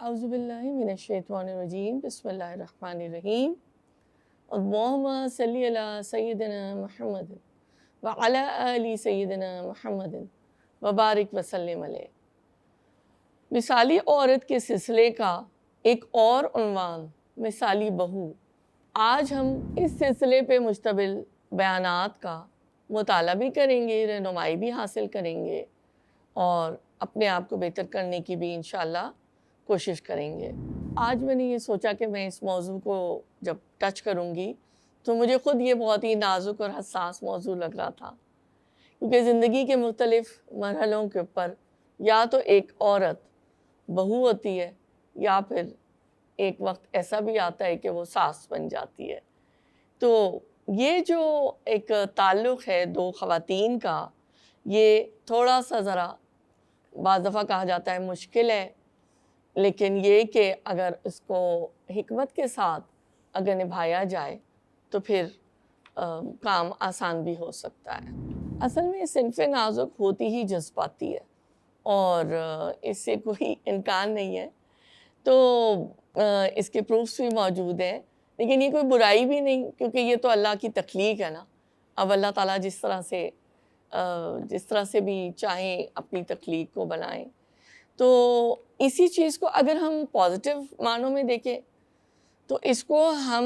اعوذ باللہ من الشیطان الرجیم بسم اللہ الرحمن الرحیم اللہم صلی علی سیدنا محمد وعلی آل سیدنا محمد وبارک وسلم علیہ۔ مثالی عورت کے سلسلے کا ایک اور عنوان مثالی بہو۔ آج ہم اس سلسلے پہ مشتمل بیانات کا مطالعہ بھی کریں گے، رہنمائی بھی حاصل کریں گے اور اپنے آپ کو بہتر کرنے کی بھی انشاءاللہ کوشش کریں گے۔ آج میں نے یہ سوچا کہ میں اس موضوع کو جب ٹچ کروں گی تو مجھے خود یہ بہت ہی نازک اور حساس موضوع لگ رہا تھا، کیونکہ زندگی کے مختلف مرحلوں کے اوپر یا تو ایک عورت بہو ہوتی ہے یا پھر ایک وقت ایسا بھی آتا ہے کہ وہ ساس بن جاتی ہے۔ تو یہ جو ایک تعلق ہے دو خواتین کا، یہ تھوڑا سا ذرا بعض دفعہ کہا جاتا ہے مشکل ہے، لیکن یہ کہ اگر اس کو حکمت کے ساتھ اگر نبھایا جائے تو پھر کام آسان بھی ہو سکتا ہے۔ اصل میں صنف نازک ہوتی ہی جذباتی ہے اور اس سے کوئی انکار نہیں ہے، تو اس کے پروفس بھی موجود ہیں، لیکن یہ کوئی برائی بھی نہیں، کیونکہ یہ تو اللہ کی تخلیق ہے نا۔ اب اللہ تعالیٰ جس طرح سے بھی چاہیں اپنی تخلیق کو بنائیں، تو اسی چیز کو اگر ہم پازیٹیو معنوں میں دیکھیں تو اس کو ہم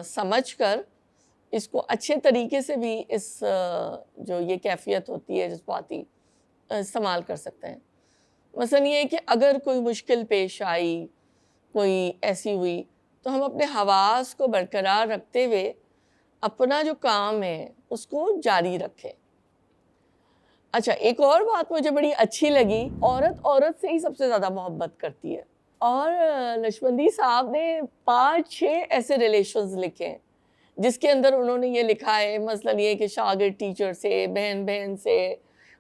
سمجھ کر اس کو اچھے طریقے سے بھی اس جو یہ کیفیت ہوتی ہے جذباتی استعمال کر سکتے ہیں۔ مثلا یہ ہے کہ اگر کوئی مشکل پیش آئی، کوئی ایسی ہوئی، تو ہم اپنے حواس کو برقرار رکھتے ہوئے اپنا جو کام ہے اس کو جاری رکھیں۔ اچھا، ایک اور بات مجھے بڑی اچھی لگی، عورت سے ہی سب سے زیادہ محبت کرتی ہے، اور لکشمندی صاحب نے 5-6 ایسے ریلیشنز لکھے ہیں جس کے اندر انہوں نے یہ لکھا ہے، مثلا یہ کہ شاگرد ٹیچر سے، بہن سے،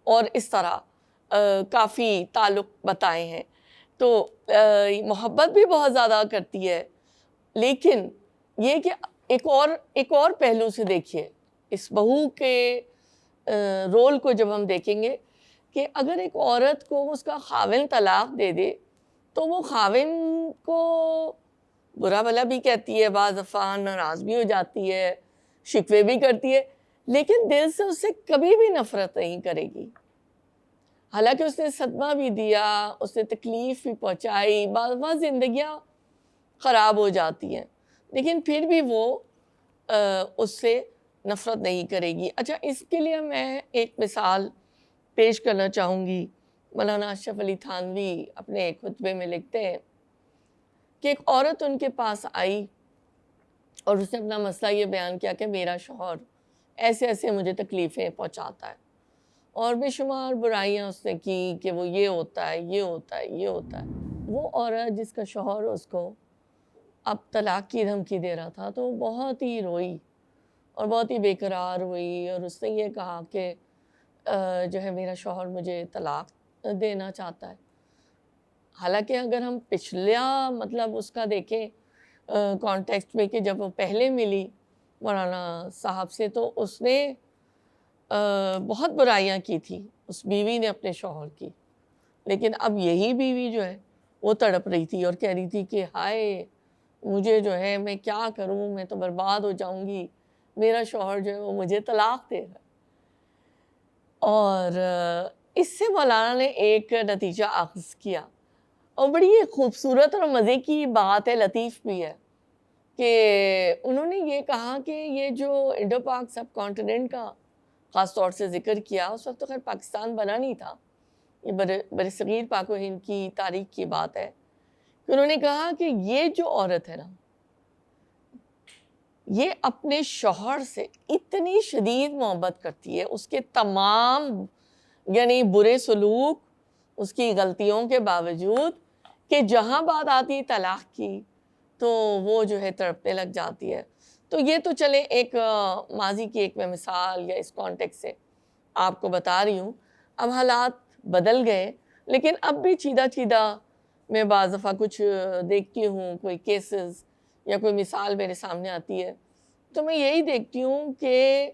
اور اس طرح کافی تعلق بتائے ہیں۔ تو محبت بھی بہت زیادہ کرتی ہے، لیکن یہ کہ ایک اور پہلو سے دیکھیے اس بہو کے رول کو جب ہم دیکھیں گے کہ اگر ایک عورت کو اس کا خاوند طلاق دے دے تو وہ خاوند کو برا بھلا بھی کہتی ہے، بعض دفعہ ناراض بھی ہو جاتی ہے، شکوے بھی کرتی ہے، لیکن دل سے اس سے کبھی بھی نفرت نہیں کرے گی۔ حالانکہ اس نے صدمہ بھی دیا، اس نے تکلیف بھی پہنچائی، بعض دفعہ زندگیاں خراب ہو جاتی ہیں، لیکن پھر بھی وہ اس سے نفرت نہیں کرے گی۔ اچھا، اس کے لیے میں ایک مثال پیش کرنا چاہوں گی۔ مولانا اشرف علی تھانوی اپنے ایک خطبے میں لکھتے ہیں کہ ایک عورت ان کے پاس آئی اور اس نے اپنا مسئلہ یہ بیان کیا کہ میرا شوہر ایسے ایسے مجھے تکلیفیں پہنچاتا ہے، اور بے شمار برائیاں اس نے کی کہ وہ یہ ہوتا ہے، یہ ہوتا ہے، یہ ہوتا ہے۔ وہ عورت جس کا شوہر اس کو اب طلاق کی دھمکی دے رہا تھا، تو وہ بہت ہی روئی اور بہت ہی بے قرار ہوئی، اور اس نے یہ کہا کہ جو ہے میرا شوہر مجھے طلاق دینا چاہتا ہے۔ حالانکہ اگر ہم پچھلا مطلب اس کا دیکھیں کانٹیکسٹ میں کہ جب وہ پہلے ملی مولانا صاحب سے، تو اس نے بہت برائیاں کی تھی اس بیوی نے اپنے شوہر کی، لیکن اب یہی بیوی جو ہے وہ تڑپ رہی تھی اور کہہ رہی تھی کہ ہائے مجھے جو ہے میں کیا کروں، میں تو برباد ہو جاؤں گی، میرا شوہر جو ہے وہ مجھے طلاق دے رہا ہے۔ اور اس سے مولانا نے ایک نتیجہ اخذ کیا، اور بڑی خوبصورت اور مزے کی بات ہے، لطیف بھی ہے، کہ انہوں نے یہ کہا کہ یہ جو انڈو پاک سب کانٹیننٹ کا خاص طور سے ذکر کیا، اس وقت تو خیر پاکستان بنا نہیں تھا، یہ برصغیر پاک و ہند کی تاریخ کی بات ہے، کہ انہوں نے کہا کہ یہ جو عورت ہے نا، یہ اپنے شوہر سے اتنی شدید محبت کرتی ہے، اس کے تمام یعنی برے سلوک، اس کی غلطیوں کے باوجود، کہ جہاں بات آتی طلاق کی تو وہ جو ہے تڑپنے لگ جاتی ہے۔ تو یہ تو چلے ایک ماضی کی ایک میں مثال یا اس کانٹیکس سے آپ کو بتا رہی ہوں۔ اب حالات بدل گئے، لیکن اب بھی چیدہ میں بعض دفعہ کچھ دیکھتی ہوں، کوئی کیسز یا کوئی مثال میرے سامنے آتی ہے، تو میں یہی دیکھتی ہوں کہ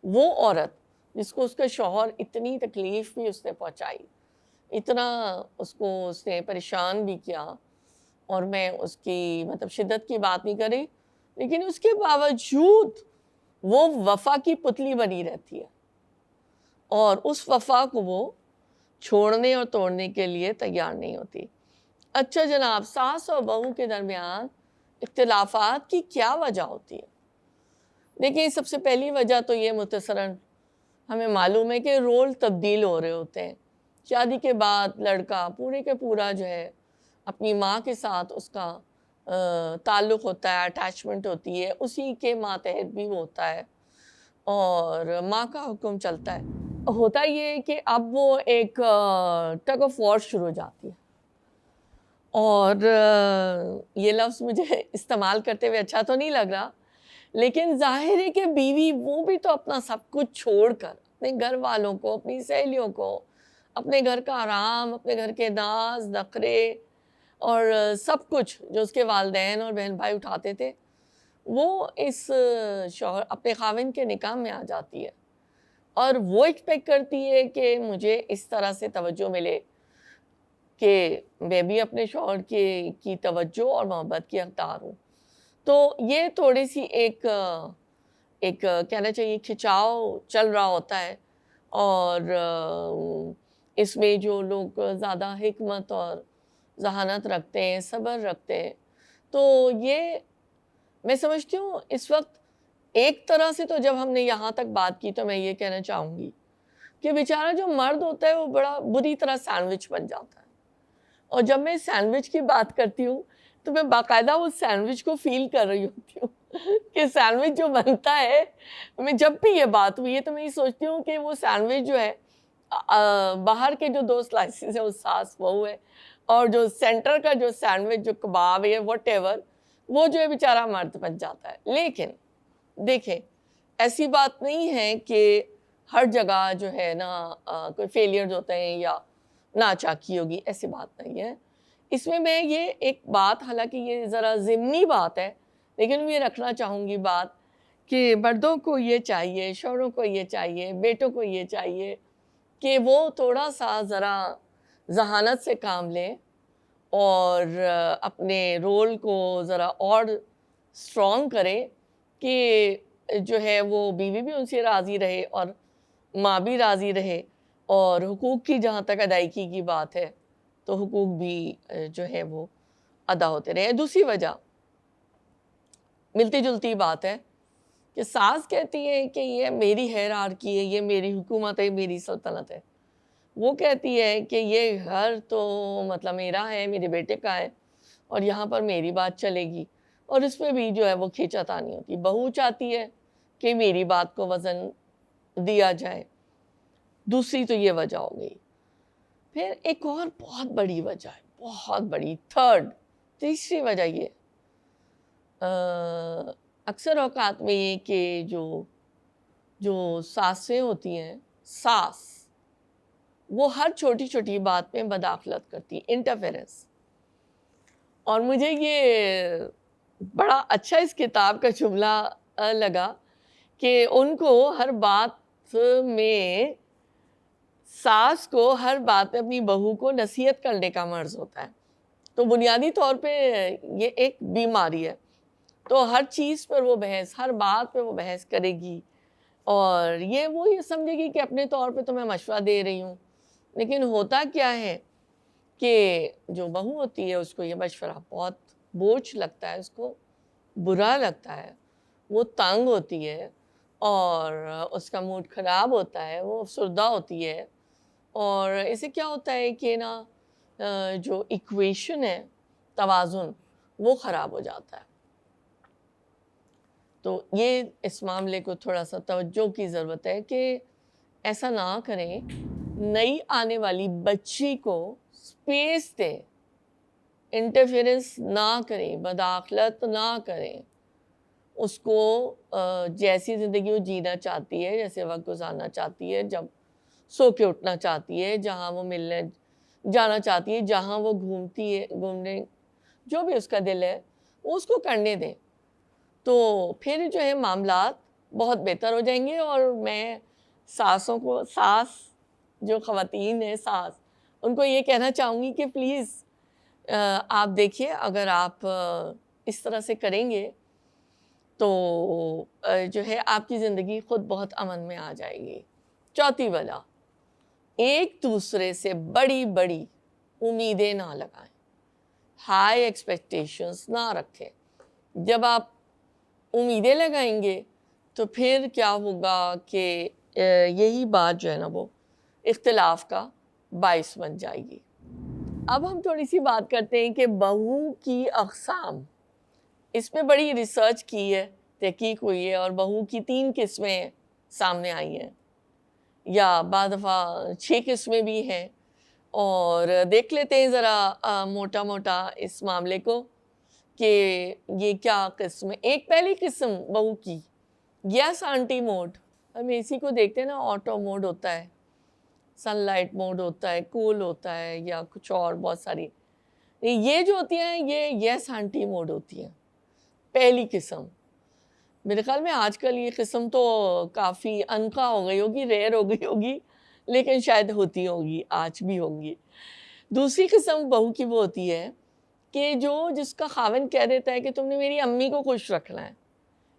وہ عورت جس کو اس کا شوہر اتنی تکلیف بھی اس نے پہنچائی، اتنا اس نے پریشان بھی کیا، اور میں اس کی مطلب شدت کی بات نہیں کر رہی، لیکن اس کے باوجود وہ وفا کی پتلی بنی رہتی ہے، اور اس وفا کو وہ چھوڑنے اور توڑنے کے لیے تیار نہیں ہوتی۔ اچھا جناب، ساس اور بہو کے درمیان اختلافات کی کیا وجہ ہوتی ہے؟ دیکھیں، سب سے پہلی وجہ تو یہ مختصراً ہمیں معلوم ہے کہ رول تبدیل ہو رہے ہوتے ہیں۔ شادی کے بعد لڑکا پورے کے پورا جو ہے اپنی ماں کے ساتھ اس کا تعلق ہوتا ہے، اٹیچمنٹ ہوتی ہے، اسی کے ماتحت بھی وہ ہوتا ہے، اور ماں کا حکم چلتا ہے۔ ہوتا یہ ہے کہ اب وہ ایک ٹگ آف وار شروع ہو جاتی ہے، اور یہ لفظ مجھے استعمال کرتے ہوئے اچھا تو نہیں لگ رہا، لیکن ظاہر ہے کہ بیوی وہ بھی تو اپنا سب کچھ چھوڑ کر اپنے گھر والوں کو، اپنی سہیلیوں کو، اپنے گھر کا آرام، اپنے گھر کے ناز نخرے اور سب کچھ جو اس کے والدین اور بہن بھائی اٹھاتے تھے، وہ اس شوہر اپنے خاوند کے نکاح میں آ جاتی ہے، اور وہ ایکسپیکٹ کرتی ہے کہ مجھے اس طرح سے توجہ ملے کہ میں بھی اپنے شوہر کی توجہ اور محبت کی حقدار ہوں۔ تو یہ تھوڑی سی ایک کہنا چاہیے کھچاؤ چل رہا ہوتا ہے، اور اس میں جو لوگ زیادہ حکمت اور ذہانت رکھتے ہیں، صبر رکھتے ہیں، تو یہ میں سمجھتی ہوں اس وقت ایک طرح سے تو جب ہم نے یہاں تک بات کی تو میں یہ کہنا چاہوں گی کہ بیچارہ جو مرد ہوتا ہے وہ بڑا بری طرح سینڈوچ بن جاتا ہے، اور جب میں سینڈوچ کی بات کرتی ہوں تو میں باقاعدہ اس سینڈوچ کو فیل کر رہی ہوتی ہوں کہ سینڈوچ جو بنتا ہے، میں جب بھی یہ بات ہوئی ہے تو میں یہ سوچتی ہوں کہ وہ سینڈوچ جو ہے باہر کے جو 2 سلائسز ہیں وہ ساس بہو ہے، اور جو سینٹر کا جو سینڈوچ جو کباب ہے واٹ ایور، وہ جو ہے بیچارہ مرد بن جاتا ہے۔ لیکن دیکھیں، ایسی بات نہیں ہے کہ ہر جگہ جو ہے نا کوئی فیلیئرز ہوتے ہیں یا ناچاکی ہوگی، ایسی بات نہیں ہے۔ اس میں یہ ایک بات، حالانکہ یہ ذرا ضمنی بات ہے، لیکن میں یہ رکھنا چاہوں گی بات کہ مردوں کو یہ چاہیے، شوہروں کو یہ چاہیے، بیٹوں کو یہ چاہیے کہ وہ تھوڑا سا ذرا ذہانت سے کام لیں، اور اپنے رول کو ذرا اور اسٹرانگ کریں کہ جو ہے وہ بیوی بھی ان سے راضی رہے اور ماں بھی راضی رہے، اور حقوق کی جہاں تک ادائیگی کی بات ہے تو حقوق بھی جو ہے وہ ادا ہوتے رہے۔ دوسری وجہ ملتی جلتی بات ہے کہ ساس کہتی ہے کہ یہ میری ہیرارکی ہے، یہ میری حکومت ہے، میری سلطنت ہے۔ وہ کہتی ہے کہ یہ گھر تو مطلب میرا ہے، میرے بیٹے کا ہے، اور یہاں پر میری بات چلے گی، اور اس میں بھی جو ہے وہ کھینچاتانی ہوتی۔ بہو چاہتی ہے کہ میری بات کو وزن دیا جائے۔ دوسری تو یہ وجہ ہو گئی۔ پھر ایک اور بہت بڑی وجہ ہے، بہت بڑی، تیسری وجہ یہ اکثر اوقات میں یہ کہ جو ساسیں ہوتی ہیں، ساس وہ ہر چھوٹی چھوٹی بات میں مداخلت کرتی، انٹرفیرنس۔ اور مجھے یہ بڑا اچھا اس کتاب کا جملہ لگا کہ ان کو ہر بات میں، ساس کو ہر بات میں اپنی بہو کو نصیحت کرنے کا مرض ہوتا ہے۔ تو بنیادی طور پہ یہ ایک بیماری ہے، تو ہر چیز پر وہ بحث، ہر بات پہ وہ بحث کرے گی، اور وہ یہ سمجھے گی کہ اپنے طور پہ تو میں مشورہ دے رہی ہوں، لیکن ہوتا کیا ہے کہ جو بہو ہوتی ہے اس کو یہ مشورہ بہت بوجھ لگتا ہے، اس کو برا لگتا ہے، وہ تنگ ہوتی ہے، اور اس کا موڈ خراب ہوتا ہے، وہ افسردہ ہوتی ہے، اور اسے کیا ہوتا ہے کہ نا جو ایکویشن ہے، توازن، وہ خراب ہو جاتا ہے۔ تو یہ اس معاملے کو تھوڑا سا توجہ کی ضرورت ہے کہ ایسا نہ کریں، نئی آنے والی بچی کو سپیس دیں، انٹرفیئرنس نہ کریں، مداخلت نہ کریں، اس کو جیسی زندگی وہ جینا چاہتی ہے، جیسے وقت گزارنا چاہتی ہے، جب سو کے اٹھنا چاہتی ہے، جہاں وہ ملنے جانا چاہتی ہے، جہاں وہ گھومنے جو بھی اس کا دل ہے وہ اس کو کرنے دیں، تو پھر جو ہے معاملات بہت بہتر ہو جائیں گے۔ اور میں ساسوں کو، ساس جو خواتین ہیں، ساس ان کو یہ کہنا چاہوں گی کہ پلیز آپ دیکھیے اگر آپ اس طرح سے کریں گے تو جو ہے آپ کی زندگی خود بہت امن میں آ جائے گی. چوتھی وجہ، ایک دوسرے سے بڑی بڑی امیدیں نہ لگائیں، ہائی ایکسپیکٹیشنز نہ رکھیں. جب آپ امیدیں لگائیں گے تو پھر کیا ہوگا کہ یہی بات جو ہے نا وہ اختلاف کا باعث بن جائے گی. اب ہم تھوڑی سی بات کرتے ہیں کہ بہو کی اقسام. اس میں بڑی ریسرچ کی ہے، تحقیق ہوئی ہے، اور بہو کی 3 قسمیں سامنے آئی ہیں، یا بعض دفعہ 6 قسمیں بھی ہیں. اور دیکھ لیتے ہیں ذرا موٹا موٹا اس معاملے کو کہ یہ کیا قسم ہے. ایک پہلی قسم بہو کی، یس آنٹی موڈ. ہم اسی کو دیکھتے ہیں نا، آٹو موڈ ہوتا ہے، سن لائٹ موڈ ہوتا ہے، کول ہوتا ہے، یا کچھ اور بہت ساری. یہ جو ہوتی ہیں یہ یس آنٹی موڈ ہوتی ہیں، پہلی قسم. میرے خیال میں آج کل یہ قسم تو کافی انکا ہو گئی ہوگی، ریئر ہو گئی ہوگی، لیکن شاید ہوتی ہوگی، آج بھی ہوں گی. دوسری قسم بہو کی وہ ہوتی ہے کہ جس کا خاوند کہہ دیتا ہے کہ تم نے میری امی کو خوش رکھنا ہے،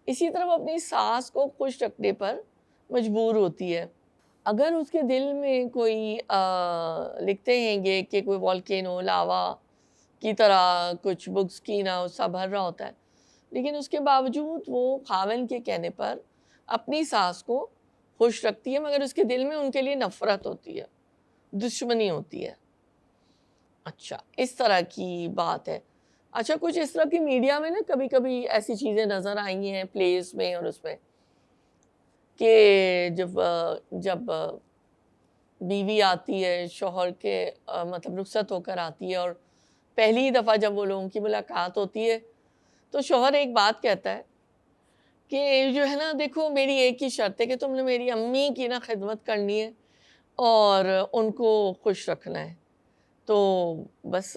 اسی طرح وہ اپنی ساس کو خوش رکھنے پر مجبور ہوتی ہے. اگر اس کے دل میں کوئی لکھتے ہیں یہ کہ کوئی والکینو لاوا کی طرح کچھ بکس کی نہ سا بھر رہا ہوتا ہے، لیکن اس کے باوجود وہ خاوند کے کہنے پر اپنی ساس کو خوش رکھتی ہے، مگر اس کے دل میں ان کے لیے نفرت ہوتی ہے، دشمنی ہوتی ہے. اچھا، اس طرح کی بات ہے. اچھا، کچھ اس طرح کی میڈیا میں نا کبھی کبھی ایسی چیزیں نظر آئی ہیں پلیز میں اور اس میں کہ جب بیوی آتی ہے شوہر کے مطلب رخصت ہو کر آتی ہے، اور پہلی دفعہ جب وہ لوگوں کی ملاقات ہوتی ہے تو شوہر ایک بات کہتا ہے کہ جو ہے نا دیکھو میری ایک ہی شرط ہے کہ تم نے میری امی کی نا خدمت کرنی ہے اور ان کو خوش رکھنا ہے. تو بس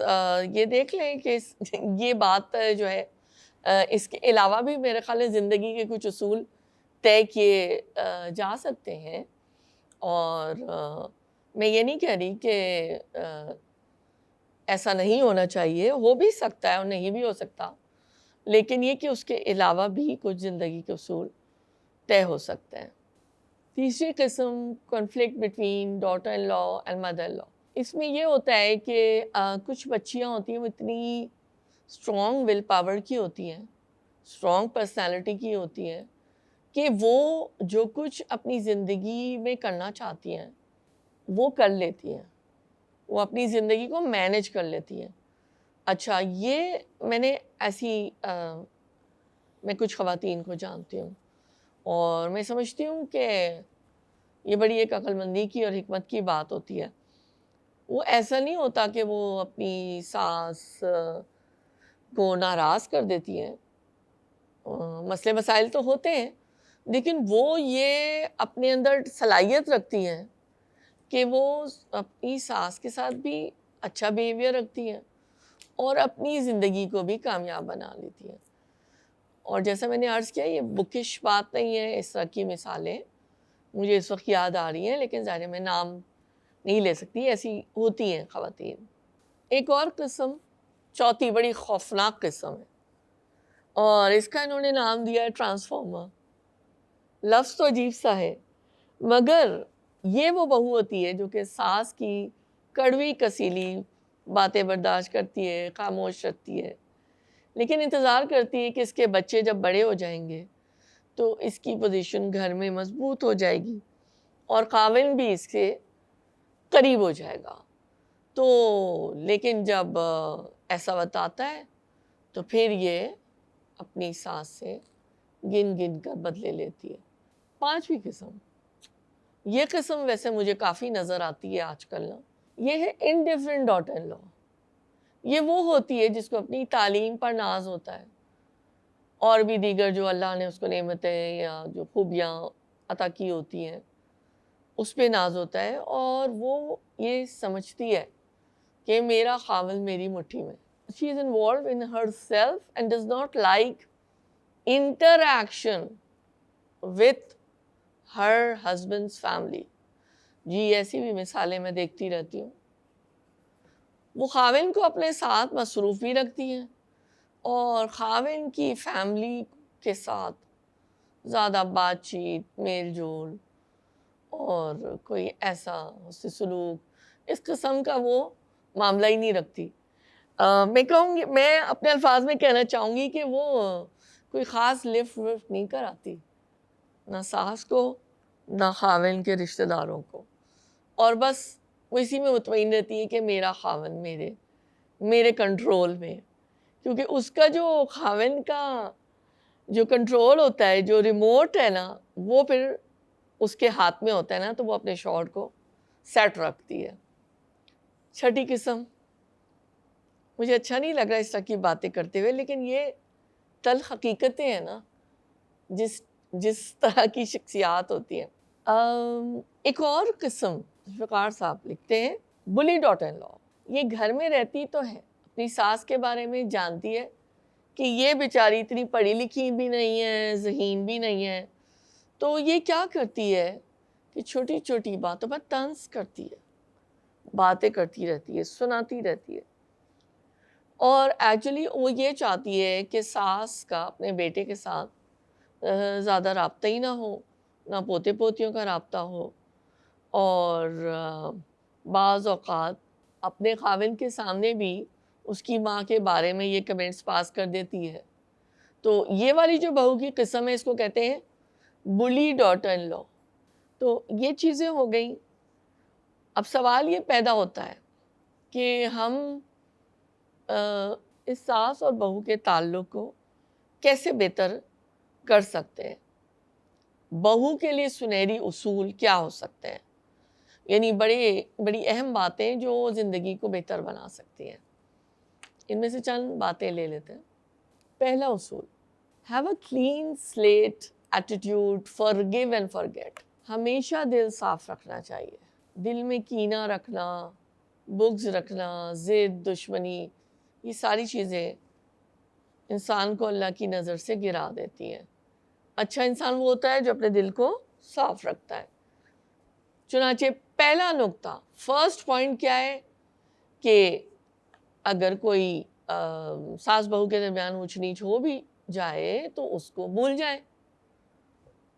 یہ دیکھ لیں کہ یہ بات جو ہے اس کے علاوہ بھی میرے خیال ہے زندگی کے کچھ اصول طے کیے جا سکتے ہیں. اور میں یہ نہیں کہہ رہی کہ ایسا نہیں ہونا چاہیے، ہو بھی سکتا ہے اور نہیں بھی ہو سکتا، لیکن یہ کہ اس کے علاوہ بھی کچھ زندگی کے اصول طے ہو سکتے ہیں. تیسری قسم، conflict between daughter in law and mother in law. اس میں یہ ہوتا ہے کہ کچھ بچیاں ہوتی ہیں وہ اتنی اسٹرانگ ول پاور کی ہوتی ہیں، اسٹرانگ پرسنالٹی کی ہوتی ہیں کہ وہ جو کچھ اپنی زندگی میں کرنا چاہتی ہیں وہ کر لیتی ہیں، وہ اپنی زندگی کو مینیج کر لیتی ہیں. اچھا، یہ میں نے میں کچھ خواتین کو جانتی ہوں اور میں سمجھتی ہوں کہ یہ بڑی ایک عقل مندی کی اور حکمت کی بات ہوتی ہے. وہ ایسا نہیں ہوتا کہ وہ اپنی ساس کو ناراض کر دیتی ہیں، مسئلے مسائل تو ہوتے ہیں، لیکن وہ یہ اپنے اندر صلاحیت رکھتی ہیں کہ وہ اپنی ساس کے ساتھ بھی اچھا بیہیویئر رکھتی ہیں اور اپنی زندگی کو بھی کامیاب بنا لیتی ہیں. اور جیسا میں نے عرض کیا یہ بکش بات نہیں ہے، اس طرح کی مثالیں مجھے اس وقت یاد آ رہی ہیں، لیکن ظاہر ہے میں نام نہیں لے سکتی، ایسی ہوتی ہیں خواتین. ایک اور قسم، چوتھی بڑی خوفناک قسم ہے، اور اس کا انہوں نے نام دیا ہے ٹرانسفارمر. لفظ تو عجیب سا ہے، مگر یہ وہ بہو ہوتی ہے جو کہ ساس کی کڑوی کسیلی باتیں برداشت کرتی ہے، خاموش رکھتی ہے، لیکن انتظار کرتی ہے کہ اس کے بچے جب بڑے ہو جائیں گے تو اس کی پوزیشن گھر میں مضبوط ہو جائے گی اور خاوند بھی اس کے قریب ہو جائے گا. تو لیکن جب ایسا وقت آتا ہے تو پھر یہ اپنی ساس سے گن گن کر بدلے لیتی ہے. پانچویں قسم، یہ قسم ویسے مجھے کافی نظر آتی ہے آج کل نا، یہ ہے انڈیفرنٹ ڈاٹر ان لا. یہ وہ ہوتی ہے جس کو اپنی تعلیم پر ناز ہوتا ہے اور بھی دیگر جو اللہ نے اس کو نعمتیں یا جو خوبیاں عطا کی ہوتی ہیں اس پہ ناز ہوتا ہے، اور وہ یہ سمجھتی ہے کہ میرا خاوند میری مٹھی میں. She is involved in herself and does not like interaction with her husband's family. جی ایسی بھی مثالیں میں دیکھتی رہتی ہوں وہ خاوند کو اپنے ساتھ مصروف بھی رکھتی ہیں اور خاوند کی فیملی کے ساتھ زیادہ بات چیت، میل جول اور کوئی ایسا حسن سلوک اس قسم کا وہ معاملہ ہی نہیں رکھتی. میں کہوں گی، میں اپنے الفاظ میں کہنا چاہوں گی کہ وہ کوئی خاص لفٹ وفٹ نہیں کراتی، نہ ساس کو نہ خاوند کے رشتہ داروں کو، اور بس وہ اسی میں مطمئن رہتی ہے کہ میرا خاوند میرے کنٹرول میں. کیونکہ اس کا جو خاوند کا جو کنٹرول ہوتا ہے، جو ریموٹ ہے نا، وہ پھر اس کے ہاتھ میں ہوتا ہے نا، تو وہ اپنے شوہر کو سیٹ رکھتی ہے. چھٹی قسم، مجھے اچھا نہیں لگ رہا اس طرح کی باتیں کرتے ہوئے، لیکن یہ تلخ حقیقتیں ہیں نا جس طرح کی شخصیات ہوتی ہیں. ایک اور قسم فقار صاحب لکھتے ہیں، بلی ڈاٹر ان لا. یہ گھر میں رہتی تو ہے، اپنی ساس کے بارے میں جانتی ہے کہ یہ بیچاری اتنی پڑھی لکھی بھی نہیں ہے، ذہین بھی نہیں ہے، تو یہ کیا کرتی ہے کہ چھوٹی چھوٹی باتوں پر طنز کرتی ہے، باتیں کرتی رہتی ہے، سناتی رہتی ہے. اور ایکچولی وہ یہ چاہتی ہے کہ ساس کا اپنے بیٹے کے ساتھ زیادہ رابطہ ہی نہ ہو، نہ پوتے پوتیوں کا رابطہ ہو، اور بعض اوقات اپنے خاوند کے سامنے بھی اس کی ماں کے بارے میں یہ کمنٹس پاس کر دیتی ہے. تو یہ والی جو بہو کی قسم ہے، اس کو کہتے ہیں بلی ڈاٹر ان لا. تو یہ چیزیں ہو گئیں. اب سوال یہ پیدا ہوتا ہے کہ ہم اس ساس اور بہو کے تعلق کو کیسے بہتر کر سکتے ہیں. بہو کے لیے سنہری اصول کیا ہو سکتے ہیں، یعنی بڑی اہم باتیں جو زندگی کو بہتر بنا سکتی ہیں. ان میں سے چند باتیں لے لیتے ہیں. پہلا اصول، have a clean slate attitude, forgive and forget. ہمیشہ دل صاف رکھنا چاہیے. دل میں کینہ رکھنا، بغض رکھنا، ضد، دشمنی، یہ ساری چیزیں انسان کو اللہ کی نظر سے گرا دیتی ہیں. اچھا انسان وہ ہوتا ہے جو اپنے دل کو صاف رکھتا ہے. چنانچہ پہلا نقطہ، فرسٹ پوائنٹ کیا ہے کہ اگر کوئی ساس بہو کے درمیان اونچ نیچ ہو بھی جائے تو اس کو بھول جائیں،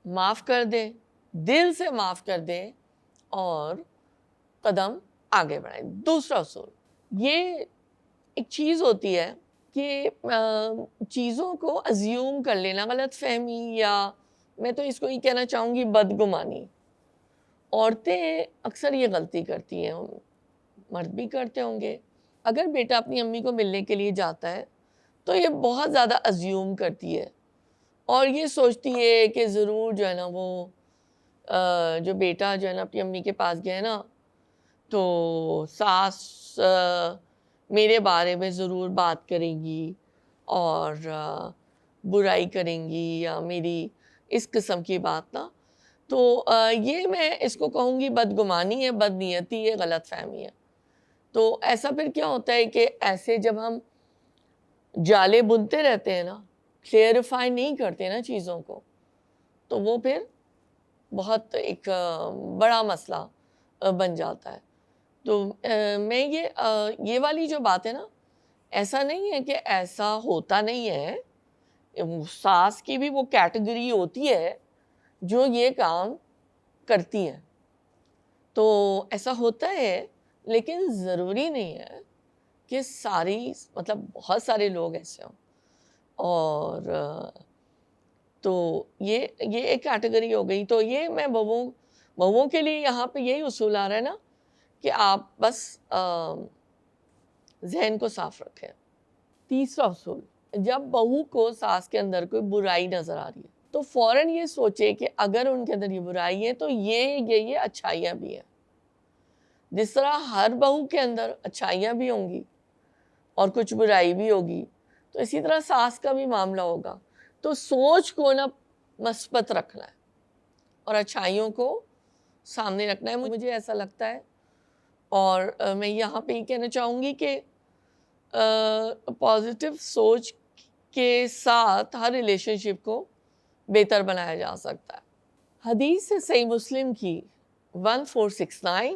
معاف کر دیں، دل سے معاف کر دیں اور قدم آگے بڑھائیں. دوسرا اصول، یہ ایک چیز ہوتی ہے کہ چیزوں کو ازیوم کر لینا، غلط فہمی، یا میں تو اس کو یہ کہنا چاہوں گی بدگمانی. عورتیں اکثر یہ غلطی کرتی ہیں، مرد بھی کرتے ہوں گے. اگر بیٹا اپنی امی کو ملنے کے لیے جاتا ہے تو یہ بہت زیادہ ازیوم کرتی ہے اور یہ سوچتی ہے کہ ضرور جو ہے نا وہ جو بیٹا جو ہے نا اپنی امی کے پاس گیا ہے نا تو ساس میرے بارے میں ضرور بات کرے گی اور برائی کریں گی یا میری اس قسم کی بات نا. تو یہ میں اس کو کہوں گی بدگمانی ہے، بدنیتی ہے، غلط فہمی ہے. تو ایسا پھر کیا ہوتا ہے کہ ایسے جب ہم جالے بنتے رہتے ہیں نا، کلیئرفائی نہیں کرتے نا چیزوں کو، تو وہ پھر بہت ایک بڑا مسئلہ بن جاتا ہے. تو میں یہ والی جو بات ہے نا، ایسا نہیں ہے کہ ایسا ہوتا نہیں ہے، ساس کی بھی وہ کیٹیگری ہوتی ہے جو یہ کام کرتی ہے. تو ایسا ہوتا ہے، لیکن ضروری نہیں ہے کہ مطلب بہت سارے لوگ ایسے ہوں. اور تو یہ ایک کیٹیگری ہو گئی. تو یہ میں بہوؤں کے لیے یہاں پہ یہی اصول آ رہا ہے نا کہ آپ بس ذہن کو صاف رکھیں. تیسرا اصول، جب بہو کو ساس کے اندر کوئی برائی نظر آ رہی ہے تو فوراً یہ سوچے کہ اگر ان کے اندر یہ برائی ہے تو یہ اچھائیاں بھی ہیں. جس طرح ہر بہو کے اندر اچھائیاں بھی ہوں گی اور کچھ برائی بھی ہوگی، تو اسی طرح ساس کا بھی معاملہ ہوگا. تو سوچ کو نا مثبت رکھنا ہے اور اچھائیوں کو سامنے رکھنا ہے. مجھے ایسا لگتا ہے، اور میں یہاں پہ یہ کہنا چاہوں گی کہ پازیٹیو سوچ کے ساتھ ہر ریلیشن شپ کو بہتر بنایا جا سکتا ہے. حدیث ہے صحیح مسلم کی 1469،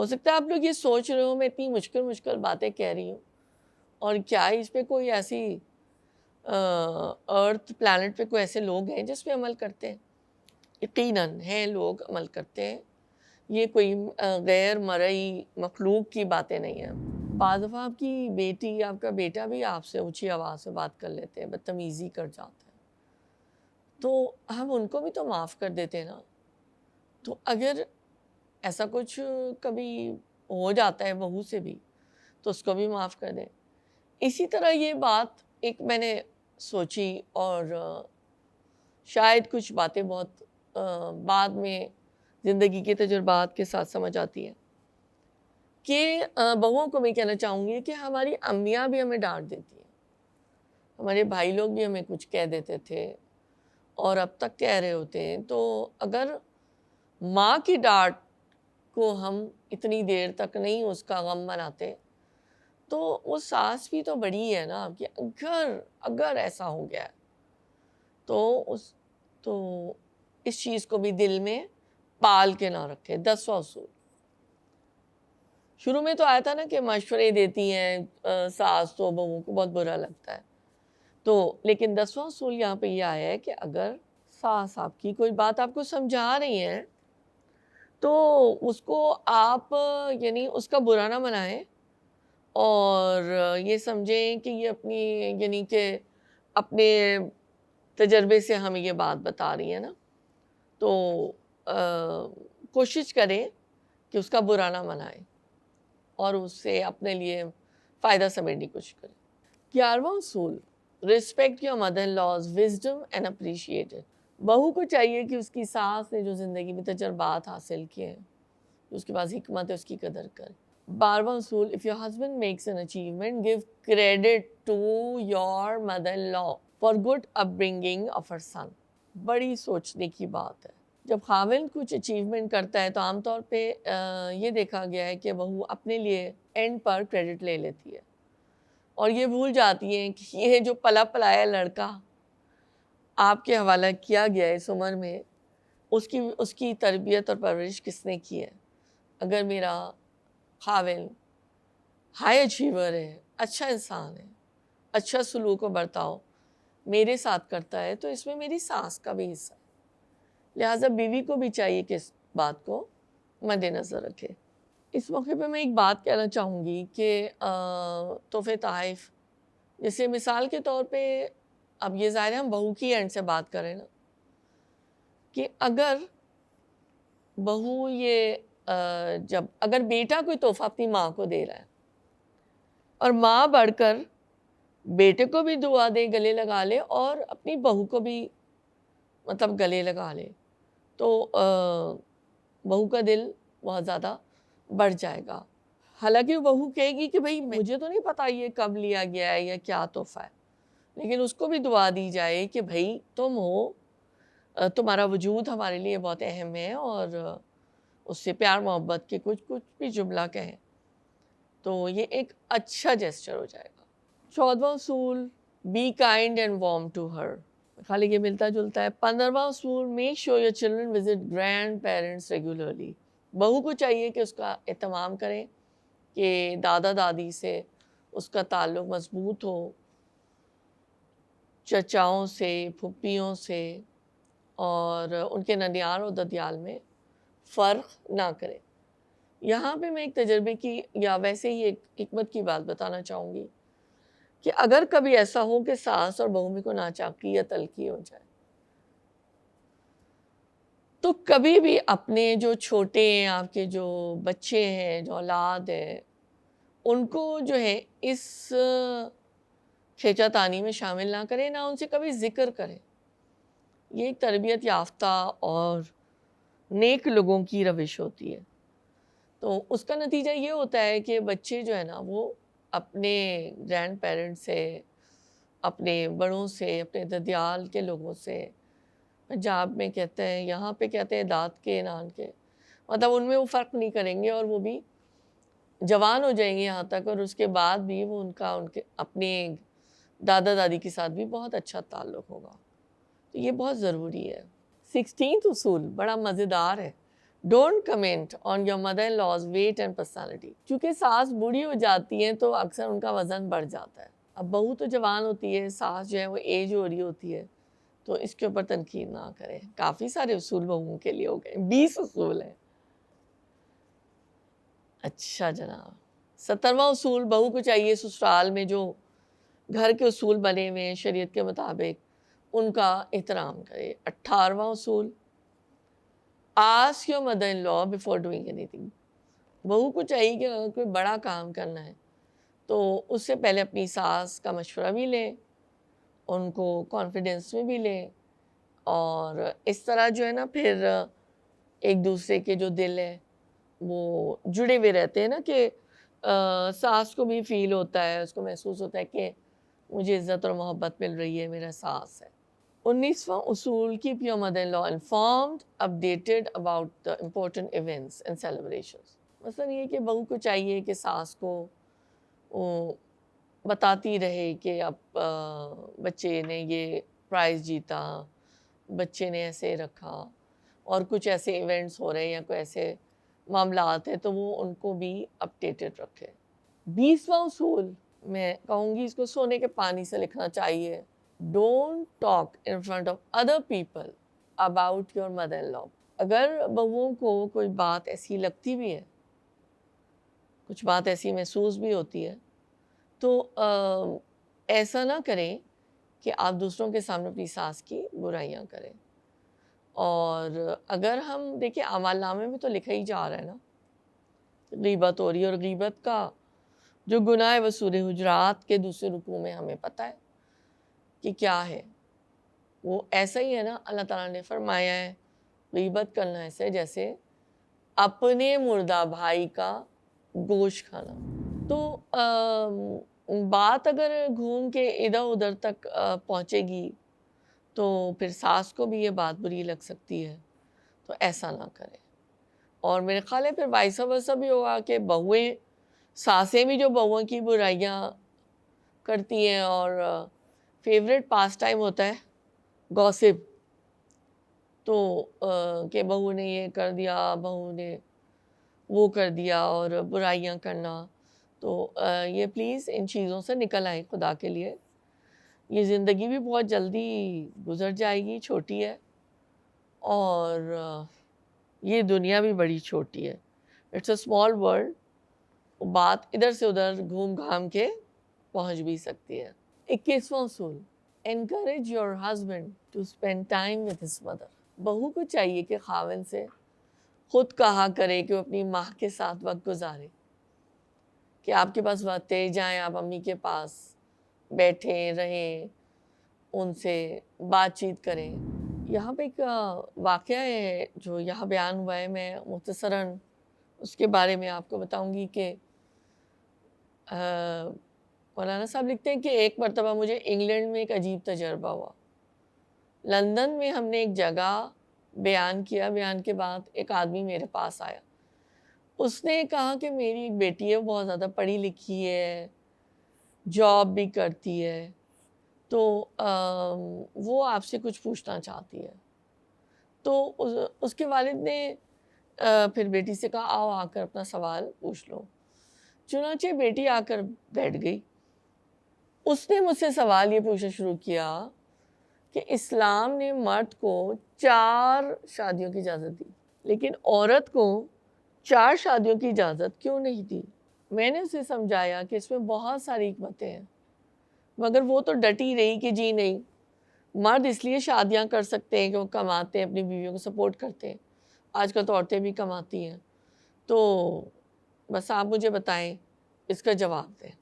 ہو سکتا ہے آپ لوگ یہ سوچ رہے ہو میں اتنی مشکل باتیں کہہ رہی ہوں اور کیا اس پہ کوئی ایسی ارتھ پلانٹ پہ کوئی ایسے لوگ ہیں جس پہ عمل کرتے ہیں؟ یقیناً ہیں، لوگ عمل کرتے ہیں. یہ کوئی غیر مرئی مخلوق کی باتیں نہیں ہیں. بعض دفعہ آپ کی بیٹی، آپ کا بیٹا بھی آپ سے اونچی آواز سے بات کر لیتے ہیں، بدتمیزی کر جاتے ہیں، تو ہم ان کو بھی تو معاف کر دیتے ہیں نا. تو اگر ایسا کچھ کبھی ہو جاتا ہے بہو سے بھی تو اس کو بھی معاف کر دیں. اسی طرح یہ بات ایک میں نے سوچی اور شاید کچھ باتیں بہت بعد میں زندگی کے تجربات کے ساتھ سمجھ آتی ہیں کہ بہوؤں کو میں کہنا چاہوں گی کہ ہماری امیاں بھی ہمیں ڈانٹ دیتی ہیں، ہمارے بھائی لوگ بھی ہمیں کچھ کہہ دیتے تھے اور اب تک کہہ رہے ہوتے ہیں. تو اگر ماں کی ڈانٹ کو ہم اتنی دیر تک نہیں اس کا غم مناتے تو وہ ساس بھی تو بڑی ہے نا کہ اگر ایسا ہو گیا تو اس چیز کو بھی دل میں پال کے نہ رکھے. 10واں اصول شروع میں تو آیا تھا نا کہ مشورے دیتی ہیں ساس تو بہو کو بہت برا لگتا ہے، تو لیکن 10واں اصول یہاں پہ یہ آیا ہے کہ اگر ساس آپ کی کوئی بات آپ کو سمجھا رہی ہیں تو اس کو آپ یعنی اس کا برا نہ منائیں اور یہ سمجھیں کہ یہ اپنی یعنی کہ اپنے تجربے سے ہمیں یہ بات بتا رہی ہے نا، تو کوشش کریں کہ اس کا برا نہ منائیں اور اس سے اپنے لیے فائدہ سمیٹنے کی کوشش کریں. 11واں اصول respect your mother in laws wisdom and appreciate it. بہو کو چاہیے کہ اس کی ساس نے جو زندگی میں تجربات حاصل کیے ہیں، اس کے پاس حکمت ہے، اس کی قدر کرے. 12واں اصول if your husband makes an achievement give credit to your mother-in-law for good upbringing of her son. بڑی سوچنے کی بات ہے. جب خاوند کچھ اچیومنٹ کرتا ہے تو عام طور پہ یہ دیکھا گیا ہے کہ بہو اپنے لیے اینڈ پر کریڈٹ لے لیتی ہے اور یہ بھول جاتی ہے کہ یہ جو پلا پلایا لڑکا آپ کے حوالہ کیا گیا ہے اس عمر میں، اس کی تربیت اور پرورش کس نے کی ہے. اگر میرا خاوند ہائی اچیور ہے، اچھا انسان ہے، اچھا سلوک و برتاؤ میرے ساتھ کرتا ہے تو اس میں میری ساس کا بھی حصہ ہے. لہٰذا بیوی کو بھی چاہیے کہ اس بات کو مد نظر رکھے. اس موقع پہ میں ایک بات کہنا چاہوں گی کہ تحفے تحائف جیسے مثال کے طور پہ، اب یہ ظاہر ہے ہم بہو کی اینڈ سے بات کریں نا، کہ اگر بہو یہ جب اگر بیٹا کوئی تحفہ اپنی ماں کو دے رہا ہے اور ماں بڑھ کر بیٹے کو بھی دعا دے، گلے لگا لے اور اپنی بہو کو بھی مطلب گلے لگا لے، تو بہو کا دل بہت زیادہ بڑھ جائے گا. حالانکہ وہ بہو کہے گی کہ بھئی مجھے تو نہیں پتا یہ کب لیا گیا ہے یا کیا تحفہ ہے، لیکن اس کو بھی دعا دی جائے کہ بھئی تم ہو، تمہارا وجود ہمارے لیے بہت اہم ہے، اور اس سے پیار محبت کے کچھ بھی جملہ کہیں تو یہ ایک اچھا جیسچر ہو جائے گا. 14واں اصول be kind and warm to her. خالی یہ ملتا جلتا ہے. 15واں اصول make sure your children visit grandparents regularly. بہو کو چاہیے کہ اس کا اہتمام کریں کہ دادا دادی سے اس کا تعلق مضبوط ہو، چچاؤں سے، پھپھیوں سے، اور ان کے ننیال اور ددیال میں فرق نہ کرے. یہاں پہ میں ایک تجربے کی یا ویسے ہی ایک حکمت کی بات بتانا چاہوں گی کہ اگر کبھی ایسا ہو کہ ساس اور بہو میں کو ناچاکی یا تلخی ہو جائے تو کبھی بھی اپنے جو چھوٹے ہیں، آپ کے جو بچے ہیں، جو اولاد ہے، ان کو جو ہے اس کھینچا تانی میں شامل نہ کریں، نہ ان سے کبھی ذکر کریں. یہ ایک تربیت یافتہ اور نیک لوگوں کی روش ہوتی ہے. تو اس کا نتیجہ یہ ہوتا ہے کہ بچے جو ہے نا وہ اپنے گرینڈ پیرنٹ سے، اپنے بڑوں سے، اپنے ددیال کے لوگوں سے، پنجاب میں کہتے ہیں، یہاں پہ کہتے ہیں داد کے نان کے، مطلب ان میں وہ فرق نہیں کریں گے اور وہ بھی جوان ہو جائیں گے یہاں تک، اور اس کے بعد بھی وہ ان کے اپنے دادا دادی کے ساتھ بھی بہت اچھا تعلق ہوگا. تو یہ بہت ضروری ہے. 16واں اصول بڑا مزیدار ہے. Don't comment on your mother in law's weight and personality. چونکہ ساس بوڑھی ہو جاتی ہیں تو اکثر ان کا وزن بڑھ جاتا ہے. اب بہو تو جوان ہوتی ہے, ساس جو ہے وہ ایج ہو رہی ہوتی ہے, تو اس کے اوپر تنقید نہ کریں. کافی سارے اصول بہوؤں کے لیے ہو گئے, 20 اصول ہیں. اچھا جناب, 17واں اصول, بہو کو چاہیے سسرال میں جو گھر کے اصول بنے ہوئے ہیں شریعت کے مطابق ان کا احترام کرے. 18واں اصول, ask your mother-in-law before doing anything. بہو کو چاہیے کہ اگر کوئی بڑا کام کرنا ہے تو اس سے پہلے اپنی ساس کا مشورہ بھی لے, ان کو کانفیڈنس میں بھی لے, اور اس طرح جو ہے نا پھر ایک دوسرے کے جو دل ہے وہ جڑے ہوئے رہتے ہیں نا, کہ ساس کو بھی فیل ہوتا ہے, اس کو محسوس ہوتا ہے کہ مجھے عزت اور محبت مل رہی ہے, میرا ساس ہے. 19واں اصول, keep your mother-in-law informed, updated about the important events and celebrations. مثلاً یہ کہ بہو کو چاہیے کہ ساس کو بتاتی رہے کہ اب بچے نے یہ پرائز جیتا, بچے نے ایسے رکھا, اور کچھ ایسے ایونٹس ہو رہے ہیں یا کوئی ایسے معاملات ہیں تو وہ ان کو بھی اپڈیٹڈ رکھے. 20واں اصول, میں کہوں گی اس کو سونے کے پانی سے لکھنا چاہیے. Don't talk in front of other people about your mother-in-law. اگر بہوؤں کو کوئی بات ایسی لگتی بھی ہے, کچھ بات ایسی محسوس بھی ہوتی ہے, تو ایسا نہ کریں کہ آپ دوسروں کے سامنے اپنی ساس کی برائیاں کریں. اور اگر ہم دیکھیں اعمال نامے میں تو لکھا ہی جا رہا ہے نا, غیبت ہو رہی ہے, اور غیبت کا جو گناہ ہے وہ سورہ حجرات کے دوسرے رکوع میں ہمیں پتہ ہے کہ کیا ہے. وہ ایسا ہی ہے نا, اللہ تعالیٰ نے فرمایا ہے غیبت کرنا ایسے جیسے اپنے مردہ بھائی کا گوشت کھانا. تو بات اگر گھوم کے ادھر ادھر تک پہنچے گی تو پھر ساس کو بھی یہ بات بری لگ سکتی ہے, تو ایسا نہ کریں. اور میرے خیال ہے پھر وائس ورسا بھی ہوگا کہ بہویں, ساسیں بھی جو بہوؤں کی برائیاں کرتی ہیں, اور فیوریٹ پاس ٹائم ہوتا ہے گوسپ, تو کہ بہو نے یہ کر دیا, بہو نے وہ کر دیا, اور برائیاں کرنا. تو یہ پلیز ان چیزوں سے نکل آئیں خدا کے لیے. یہ زندگی بھی بہت جلدی گزر جائے گی, چھوٹی ہے, اور یہ دنیا بھی بڑی چھوٹی ہے. It's a small world. بات ادھر سے ادھر گھوم گھام کے پہنچ بھی سکتی ہے. 21واں اصول, encourage your husband to spend time with his mother. بہو کو چاہیے کہ خاوند سے خود کہا کرے کہ وہ اپنی ماں کے ساتھ وقت گزارے, کہ آپ کے پاس وقت ہے, جائیں آپ امی کے پاس بیٹھیں رہیں, ان سے بات چیت کریں. یہاں پہ ایک واقعہ ہے جو یہاں بیان ہوا ہے, میں مختصراً اس کے بارے میں آپ کو بتاؤں گی. کہ مولانا صاحب لکھتے ہیں کہ ایک مرتبہ مجھے انگلینڈ میں ایک عجیب تجربہ ہوا. لندن میں ہم نے ایک جگہ بیان کیا, بیان کے بعد ایک آدمی میرے پاس آیا. اس نے کہا کہ میری ایک بیٹی ہے, وہ بہت زیادہ پڑھی لکھی ہے, جاب بھی کرتی ہے, تو وہ آپ سے کچھ پوچھنا چاہتی ہے. تو اس کے والد نے پھر بیٹی سے کہا آؤ آ کر اپنا سوال پوچھ لو. چنانچہ بیٹی آ کر بیٹھ گئی. اس نے مجھ سے سوال یہ پوچھنا شروع کیا کہ اسلام نے مرد کو 4 شادیوں کی اجازت دی, لیکن عورت کو 4 شادیوں کی اجازت کیوں نہیں دی. میں نے اسے سمجھایا کہ اس میں بہت ساری حکمتیں ہیں, مگر وہ تو ڈٹی رہی کہ جی نہیں, مرد اس لیے شادیاں کر سکتے ہیں کہ وہ کماتے ہیں, اپنی بیویوں کو سپورٹ کرتے ہیں. آج کل تو عورتیں بھی کماتی ہیں, تو بس آپ مجھے بتائیں, اس کا جواب دیں.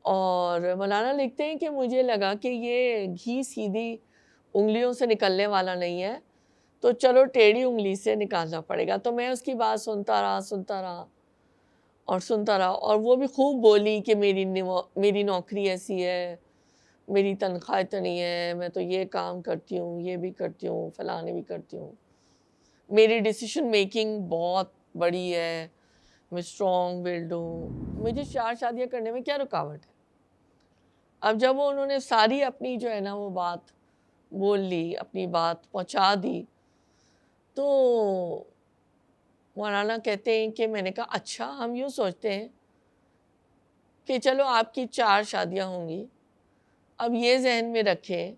اور مولانا لکھتے ہیں کہ مجھے لگا کہ یہ گھی سیدھی انگلیوں سے نکلنے والا نہیں ہے, تو چلو ٹیڑھی انگلی سے نکالنا پڑے گا. تو میں اس کی بات سنتا رہا, اور وہ بھی خوب بولی کہ میری نوکری ایسی ہے, میری تنخواہ اتنی ہے, میں تو یہ کام کرتی ہوں, یہ بھی کرتی ہوں, فلانے بھی کرتی ہوں, میری ڈیسیشن میکنگ بہت بڑی ہے, میں اسٹرانگ ولڈ ہوں, مجھے 4 شادیاں کرنے میں کیا رکاوٹ ہے. اب جب انہوں نے ساری اپنی جو ہے نا وہ بات بول لی, اپنی بات پہنچا دی, تو مولانا کہتے ہیں کہ میں نے کہا اچھا، ہم یوں سوچتے ہیں کہ چلو آپ کی 4 شادیاں ہوں گی، اب یہ ذہن میں رکھیں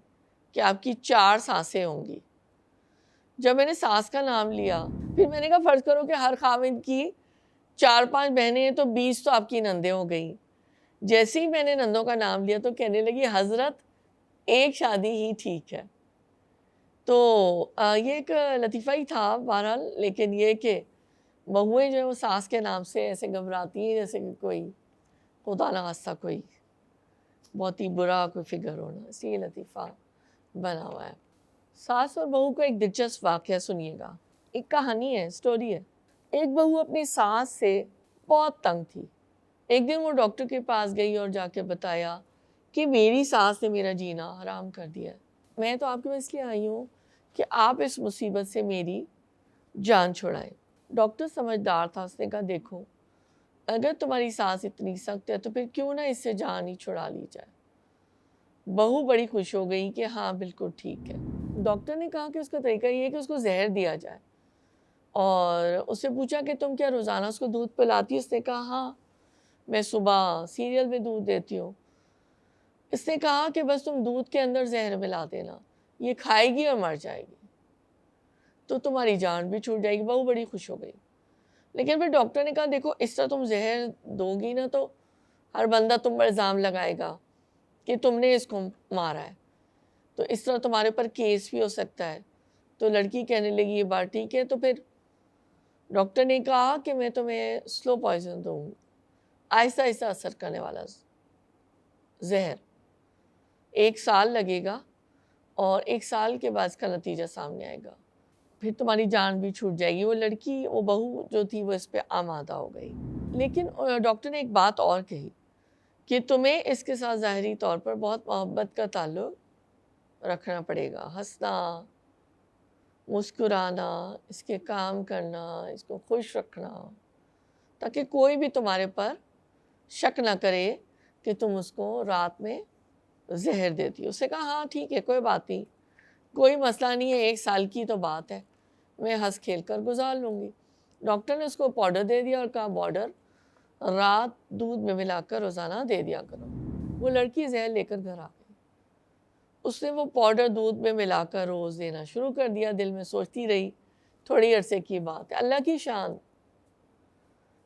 کہ آپ کی 4 ساسیں ہوں گی۔ جب میں نے ساس کا نام لیا، پھر میں نے کہا فرض کرو کہ ہر خاوند کی 4-5 بہنیں ہیں تو 20 تو آپ کی نندیں ہو گئیں۔ جیسے ہی میں نے نندوں کا نام لیا تو کہنے لگی حضرت ایک شادی ہی ٹھیک ہے۔ تو یہ ایک لطیفہ ہی تھا بہرحال، لیکن یہ کہ بہویں جو ہیں وہ ساس کے نام سے ایسے گھبراتی ہیں جیسے کہ کوئی خدا نخواستہ کوئی بہت ہی برا کوئی فگر ہونا، اسی یہ لطیفہ بنا ہوا ہے۔ ساس اور بہو کا ایک دلچسپ واقعہ سنیے گا، ایک کہانی ہے، سٹوری ہے۔ ایک بہو اپنی ساس سے بہت تنگ تھی۔ ایک دن وہ ڈاکٹر کے پاس گئی اور جا کے بتایا کہ میری ساس نے میرا جینا حرام کر دیا ہے، میں تو آپ کے پاس اس لیے آئی ہوں کہ آپ اس مصیبت سے میری جان چھڑائیں۔ ڈاکٹر سمجھدار تھا، اس نے کہا دیکھو اگر تمہاری ساس اتنی سخت ہے تو پھر کیوں نہ اس سے جان ہی چھڑا لی جائے۔ بہو بڑی خوش ہو گئی کہ ہاں بالکل ٹھیک ہے۔ ڈاکٹر نے کہا کہ اس کا طریقہ یہ ہے کہ اس کو زہر دیا جائے، اور اس سے پوچھا کہ تم کیا روزانہ اس کو دودھ پلاتی؟ اس نے کہا ہاں میں صبح سیریل میں دودھ دیتی ہوں۔ اس نے کہا کہ بس تم دودھ کے اندر زہر ملا دینا، یہ کھائے گی اور مر جائے گی تو تمہاری جان بھی چھوٹ جائے گی۔ بہو بڑی خوش ہو گئی، لیکن پھر ڈاکٹر نے کہا دیکھو اس طرح تم زہر دو گی نا تو ہر بندہ تم پر الزام لگائے گا کہ تم نے اس کو مارا ہے، تو اس طرح تمہارے پر کیس بھی ہو سکتا ہے۔ تو لڑکی کہنے لگی یہ بات ٹھیک ہے۔ تو پھر ڈاکٹر نے کہا کہ میں تمہیں سلو پوائزن دوں گا، آہستہ آہستہ اثر کرنے والا زہر، 1 سال لگے گا اور 1 سال کے بعد اس کا نتیجہ سامنے آئے گا، پھر تمہاری جان بھی چھوٹ جائے گی۔ وہ لڑکی، وہ بہو جو تھی وہ اس پہ آمادہ ہو گئی، لیکن ڈاکٹر نے ایک بات اور کہی کہ تمہیں اس کے ساتھ ظاہری طور پر بہت محبت کا تعلق رکھنا پڑے گا، ہنسنا، مسکرانا، اس کے کام کرنا، اس کو خوش رکھنا، تاکہ کوئی بھی تمہارے پر شک نہ کرے کہ تم اس کو رات میں زہر دیتی ہو۔ اس نے کہا ہاں ٹھیک ہے، کوئی بات نہیں، کوئی مسئلہ نہیں ہے، 1 سال کی تو بات ہے، میں ہنس کھیل کر گزار لوں گی۔ ڈاکٹر نے اس کو پاؤڈر دے دیا اور کہا پاؤڈر رات دودھ میں ملا کر روزانہ دے دیا کرو۔ وہ لڑکی زہر لے کر گھر آ گئی، اس نے وہ پاؤڈر دودھ میں ملا کر روز دینا شروع کر دیا۔ دل میں سوچتی رہی تھوڑی عرصے کی بات ہے، اللہ کی شان۔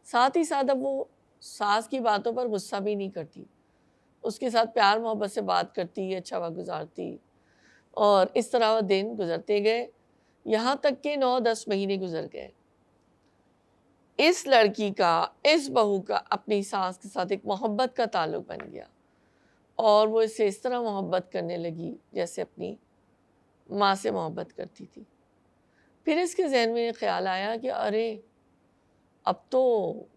ساتھ ہی ساتھ اب وہ ساس کی باتوں پر غصہ بھی نہیں کرتی، اس کے ساتھ پیار محبت سے بات کرتی، اچھا وقت گزارتی، اور اس طرح وہ دن گزرتے گئے، یہاں تک کہ 9-10 مہینے گزر گئے۔ اس لڑکی کا، اس بہو کا اپنی ساس کے ساتھ ایک محبت کا تعلق بن گیا، اور وہ اس سے اس طرح محبت کرنے لگی جیسے اپنی ماں سے محبت کرتی تھی۔ پھر اس کے ذہن میں یہ خیال آیا کہ ارے اب تو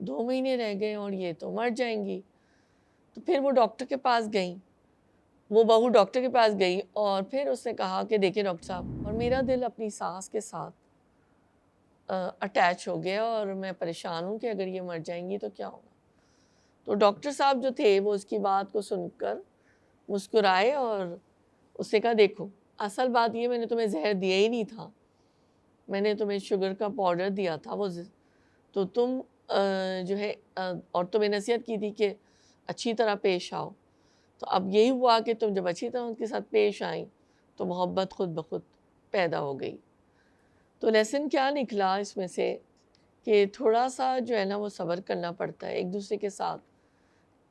2 مہینے رہ گئے اور یہ تو مر جائیں گی۔ تو پھر وہ ڈاکٹر کے پاس گئیں، وہ بہو ڈاکٹر کے پاس گئی، اور پھر اس نے کہا کہ دیکھیں ڈاکٹر صاحب، اور میرا دل اپنی ساس کے ساتھ اٹیچ ہو گیا اور میں پریشان ہوں کہ اگر یہ مر جائیں گی تو کیا ہوگا۔ تو ڈاکٹر صاحب جو تھے وہ اس کی بات کو سن کر مسکرائے اور اس نے کہا دیکھو اصل بات یہ، میں نے تمہیں زہر دیا ہی نہیں تھا، میں نے تمہیں شوگر کا پاؤڈر دیا تھا، وہ تو تم جو ہے اور تمہیں نصیحت کی تھی کہ اچھی طرح پیش آؤ، تو اب یہی ہوا کہ تم جب اچھی طرح ان کے ساتھ پیش آئیں تو محبت خود بخود پیدا ہو گئی۔ تو لیسن کیا نکلا اس میں سے کہ تھوڑا سا جو ہے نا وہ صبر کرنا پڑتا ہے، ایک دوسرے کے ساتھ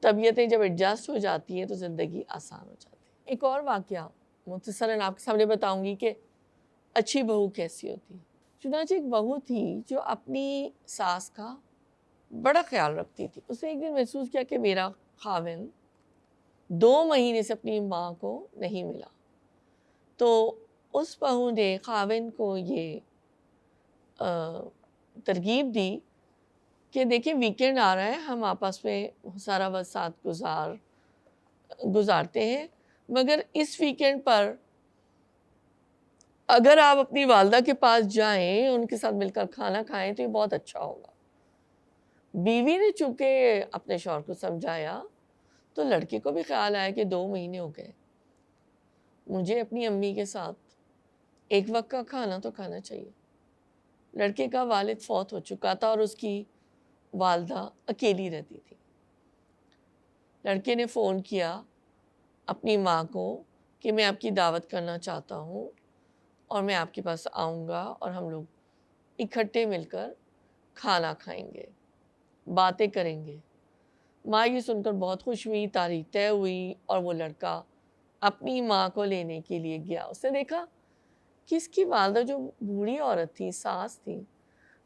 طبیعتیں جب ایڈجسٹ ہو جاتی ہیں تو زندگی آسان ہو جاتی ہے۔ ایک اور واقعہ مختصراً آپ کے سامنے بتاؤں گی کہ اچھی بہو کیسی ہوتی ہے۔ چنانچہ ایک بہو تھی جو اپنی ساس کا بڑا خیال رکھتی تھی۔ اس نے ایک دن محسوس کیا کہ میرا خاوند 2 مہینے سے اپنی ماں کو نہیں ملا، تو اس بہو نے خاوند کو یہ ترغیب دی کہ دیکھیں ویکینڈ آ رہا ہے، ہم آپس میں سارا وقت ساتھ گزارتے ہیں، مگر اس ویکینڈ پر اگر آپ اپنی والدہ کے پاس جائیں، ان کے ساتھ مل کر کھانا کھائیں تو یہ بہت اچھا ہوگا۔ بیوی نے چونکہ اپنے شوہر کو سمجھایا تو لڑکے کو بھی خیال آیا کہ 2 مہینے ہو گئے، مجھے اپنی امی کے ساتھ ایک وقت کا کھانا تو کھانا چاہیے۔ لڑکے کا والد فوت ہو چکا تھا اور اس کی والدہ اکیلی رہتی تھی. لڑکے نے فون کیا اپنی ماں کو کہ میں آپ کی دعوت کرنا چاہتا ہوں اور میں آپ کے پاس آؤں گا اور ہم لوگ اکٹھے مل کر کھانا کھائیں گے، باتیں کریں گے. ماں یہ سن کر بہت خوش ہوئی، تاریخ طے ہوئی اور وہ لڑکا اپنی ماں کو لینے کے لیے گیا. اس نے دیکھا کہ اس کی والدہ جو بوڑھی عورت تھی، ساس تھی،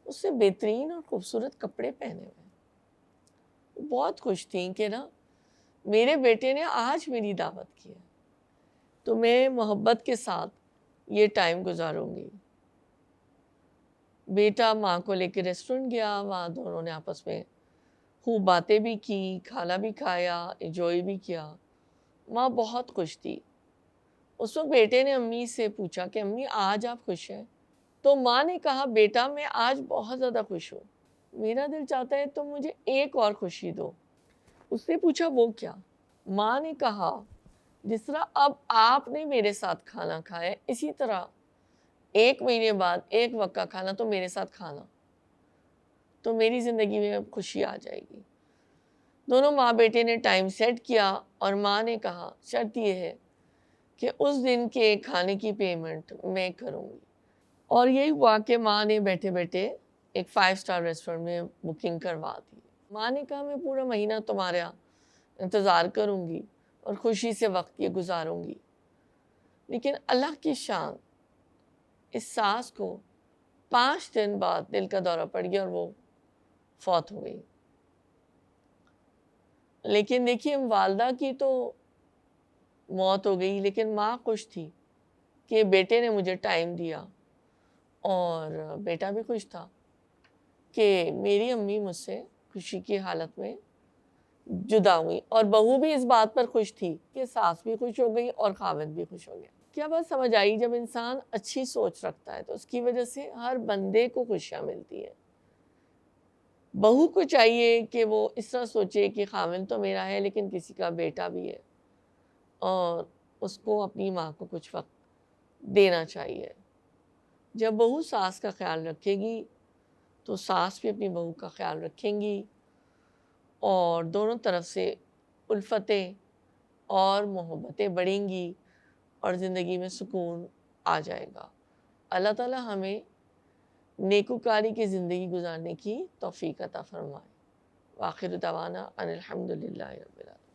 اس سے بہترین اور خوبصورت کپڑے پہنے ہوئے. بہت خوش تھیں کہ نا میرے بیٹے نے آج میری دعوت کی ہے تو میں محبت کے ساتھ یہ ٹائم گزاروں گی. بیٹا ماں کو لے کے ریسٹورنٹ گیا، وہاں دونوں نے آپس میں خوب باتیں بھی کی، کھانا بھی کھایا، انجوائے بھی کیا. ماں بہت خوش تھی. اس وقت بیٹے نے امی سے پوچھا کہ امی آج آپ خوش ہیں؟ تو ماں نے کہا بیٹا میں آج بہت زیادہ خوش ہوں، میرا دل چاہتا ہے تو مجھے ایک اور خوشی دو. اس نے پوچھا وہ کیا؟ ماں نے کہا جس طرح اب آپ نے میرے ساتھ کھانا کھایا اسی طرح 1 مہینے بعد ایک وقت کا کھانا تو میرے ساتھ کھانا، تو میری زندگی میں اب خوشی آ جائے گی. دونوں ماں بیٹے نے ٹائم سیٹ کیا اور ماں نے کہا شرط یہ ہے کہ اس دن کے کھانے کی پیمنٹ میں کروں گی. اور یہی ہوا کہ ماں نے بیٹھے بیٹھے ایک 5 اسٹار ریسٹورنٹ میں بکنگ کروا دی. ماں نے کہا میں پورا مہینہ تمہارا انتظار کروں گی اور خوشی سے وقت یہ گزاروں گی. لیکن اللہ کی شان، اس ساس کو 5 دن بعد دل کا دورہ پڑ گیا اور وہ فوت ہو گئی. لیکن دیکھیے والدہ کی تو موت ہو گئی لیکن ماں خوش تھی کہ بیٹے نے مجھے ٹائم دیا اور بیٹا بھی خوش تھا کہ میری امی مجھ سے خوشی کی حالت میں جدا ہوئی. اور بہو بھی اس بات پر خوش تھی کہ ساس بھی خوش ہو گئی اور خاوند بھی خوش ہو گیا. کیا بات سمجھ آئی؟ جب انسان اچھی سوچ رکھتا ہے تو اس کی وجہ سے ہر بندے کو خوشیاں ملتی ہیں. بہو کو چاہیے کہ وہ اس طرح سوچے کہ خاوند تو میرا ہے لیکن کسی کا بیٹا بھی ہے اور اس کو اپنی ماں کو کچھ وقت دینا چاہیے. جب بہو ساس کا خیال رکھے گی تو ساس بھی اپنی بہو کا خیال رکھیں گی اور دونوں طرف سے الفتیں اور محبتیں بڑھیں گی اور زندگی میں سکون آ جائے گا. اللہ تعالیٰ ہمیں نیکوکاری کی زندگی گزارنے کی توفیق عطا فرمائے. وآخر دعوانا ان الحمد للہ رب العالمین.